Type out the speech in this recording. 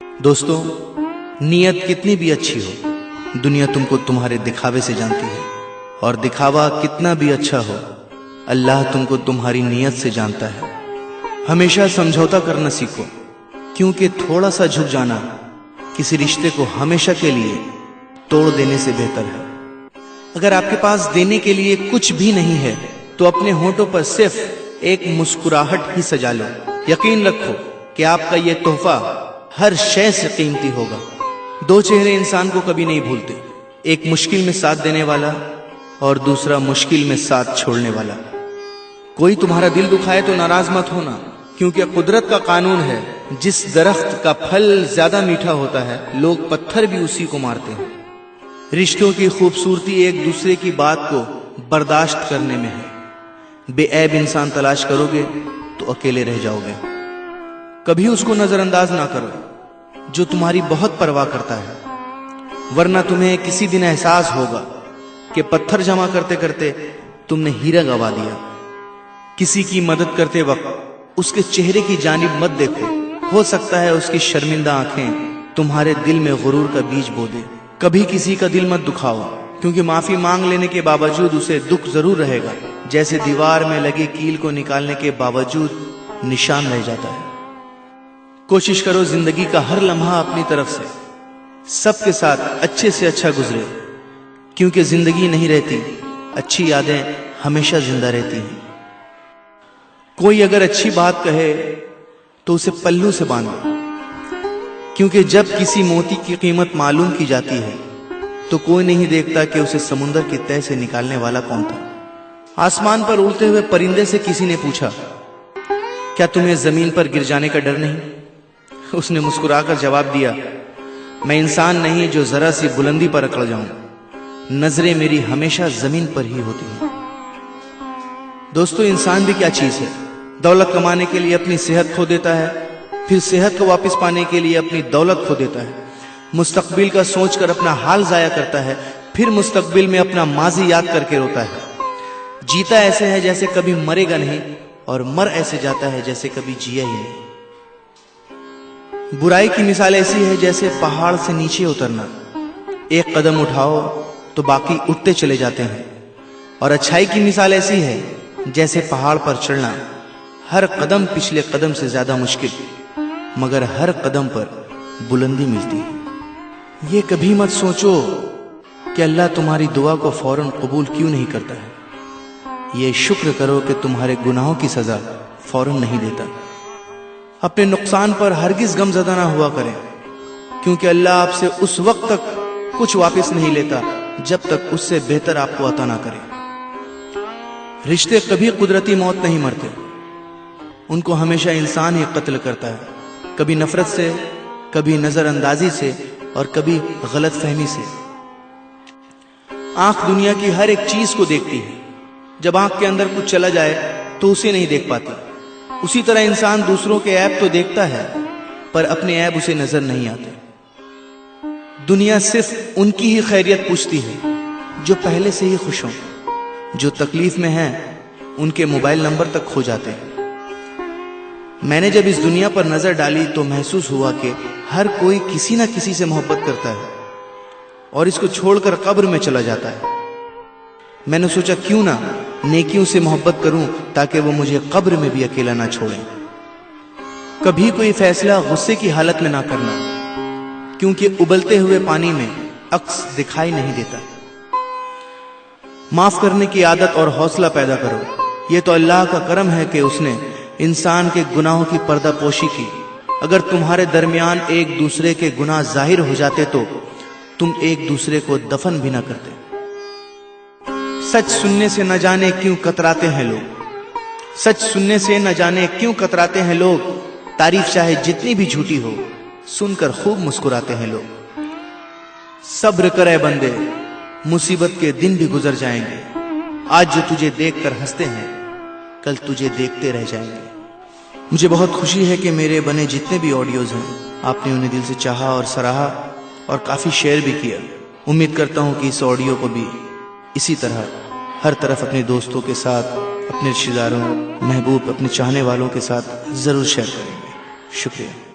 दोस्तों, नीयत कितनी भी अच्छी हो, दुनिया तुमको तुम्हारे दिखावे से जानती है, और दिखावा कितना भी अच्छा हो, अल्लाह तुमको तुम्हारी नीयत से जानता है। हमेशा समझौता करना सीखो, क्योंकि थोड़ा सा झुक जाना किसी रिश्ते को हमेशा के लिए तोड़ देने से बेहतर है। अगर आपके पास देने के लिए कुछ भी नहीं है तो अपने होठों पर सिर्फ एक मुस्कुराहट ही सजा लो। यकीन रखो कि आपका यह तोहफा हर शय से कीमती होगा। दो चेहरे इंसान को कभी नहीं भूलते, एक मुश्किल में साथ देने वाला और दूसरा मुश्किल में साथ छोड़ने वाला। कोई तुम्हारा दिल दुखाए तो नाराज मत होना, क्योंकि कुदरत का कानून है, जिस दरख्त का फल ज्यादा मीठा होता है लोग पत्थर भी उसी को मारते हैं। रिश्तों की खूबसूरती एक दूसरे की बात को बर्दाश्त करने में है। बेऐब इंसान तलाश करोगे तो अकेले रह जाओगे। कभी उसको नजरअंदाज ना करो जो तुम्हारी बहुत परवाह करता है, वरना तुम्हें किसी दिन एहसास होगा कि पत्थर जमा करते करते तुमने हीरा गंवा दिया। किसी की मदद करते वक्त उसके चेहरे की जानिब मत देखो, हो सकता है उसकी शर्मिंदा आंखें तुम्हारे दिल में गुरूर का बीज बो दे। कभी किसी का दिल मत दुखाओ, क्योंकि माफी मांग लेने के बावजूद उसे दुख जरूर रहेगा, जैसे दीवार में लगी कील को निकालने के बावजूद निशान रह जाता है। कोशिश करो जिंदगी का हर लम्हा अपनी तरफ से सबके साथ अच्छे से अच्छा गुजरे, क्योंकि जिंदगी नहीं रहती, अच्छी यादें हमेशा जिंदा रहती हैं। कोई अगर अच्छी बात कहे तो उसे पल्लू से बांधो, क्योंकि जब किसी मोती की कीमत मालूम की जाती है तो कोई नहीं देखता कि उसे समुंदर की तह से निकालने वाला कौन था। आसमान पर उड़ते हुए परिंदे से किसी ने पूछा, क्या तुम्हें जमीन पर गिर जाने का डर नहीं? उसने मुस्कुराकर जवाब दिया, मैं इंसान नहीं जो जरा सी बुलंदी पर अकड़ जाऊं, नजरें मेरी हमेशा जमीन पर ही होती हैं। दोस्तों, इंसान भी क्या चीज है? दौलत कमाने के लिए अपनी सेहत खो देता है, फिर सेहत को वापस पाने के लिए अपनी दौलत खो देता है, मुस्तकबिल का सोचकर अपना हाल जाया करता है, फिर मुस्तकबिल में अपना माजी याद करके रोता है। जीता ऐसे है जैसे कभी मरेगा नहीं, और मर ऐसे जाता है जैसे कभी जिया ही नहीं। बुराई की मिसाल ऐसी है जैसे पहाड़ से नीचे उतरना, एक कदम उठाओ तो बाकी उठते चले जाते हैं, और अच्छाई की मिसाल ऐसी है जैसे पहाड़ पर चढ़ना, हर कदम पिछले कदम से ज्यादा मुश्किल, मगर हर कदम पर बुलंदी मिलती है। ये कभी मत सोचो कि अल्लाह तुम्हारी दुआ को फौरन कबूल क्यों नहीं करता है। ये शुक्र करो कि तुम्हारे गुनाहों की सजा फौरन नहीं देता। अपने नुकसान पर हरगिज गमज़दा ना हुआ करें, क्योंकि अल्लाह आपसे उस वक्त तक कुछ वापस नहीं लेता जब तक उससे बेहतर आपको अता ना करे। रिश्ते कभी कुदरती मौत नहीं मरते, उनको हमेशा इंसान ही कत्ल करता है, कभी नफरत से, कभी नजरअंदाजी से, और कभी गलत फहमी से। आंख दुनिया की हर एक चीज को देखती है, जब आंख के अंदर कुछ चला जाए तो उसे नहीं देख पाती। उसी तरह इंसान दूसरों के ऐब तो देखता है, पर अपने ऐब उसे नजर नहीं आते। दुनिया सिर्फ उनकी ही खैरियत पूछती है जो पहले से ही खुश हों, जो तकलीफ में हैं उनके मोबाइल नंबर तक खो जाते हैं। मैंने जब इस दुनिया पर नजर डाली तो महसूस हुआ कि हर कोई किसी ना किसी से मोहब्बत करता है और इसको छोड़कर कब्र में चला जाता है। मैंने सोचा क्यों ना नेकियों से मोहब्बत करूं, ताकि वो मुझे कब्र में भी अकेला ना छोड़ें। कभी कोई फैसला गुस्से की हालत में ना करना, क्योंकि उबलते हुए पानी में अक्स दिखाई नहीं देता। माफ करने की आदत और हौसला पैदा करो। ये तो अल्लाह का करम है कि उसने इंसान के गुनाहों की पर्दापोशी की। अगर तुम्हारे दरमियान एक दूसरे के गुनाह जाहिर हो जाते तो तुम एक दूसरे को दफन भी ना करते। सच सुनने से न जाने क्यों कतराते हैं लोग, सच सुनने से न जाने क्यों कतराते हैं लोग, तारीफ चाहे जितनी भी झूठी हो सुनकर खूब मुस्कुराते हैं लोग। सब्र करे बंदे, मुसीबत के दिन भी गुजर जाएंगे। आज जो तुझे देखकर हंसते हैं कल तुझे देखते रह जाएंगे। मुझे बहुत खुशी है कि मेरे बने जितने भी ऑडियोज हैं आपने उन्हें दिल से चाहा और सराहा, और काफी शेयर भी किया। उम्मीद करता हूं कि इस ऑडियो को भी इसी तरह हर तरफ अपने दोस्तों के साथ, अपने रिश्तेदारों, महबूब, अपने चाहने वालों के साथ जरूर शेयर करेंगे। शुक्रिया।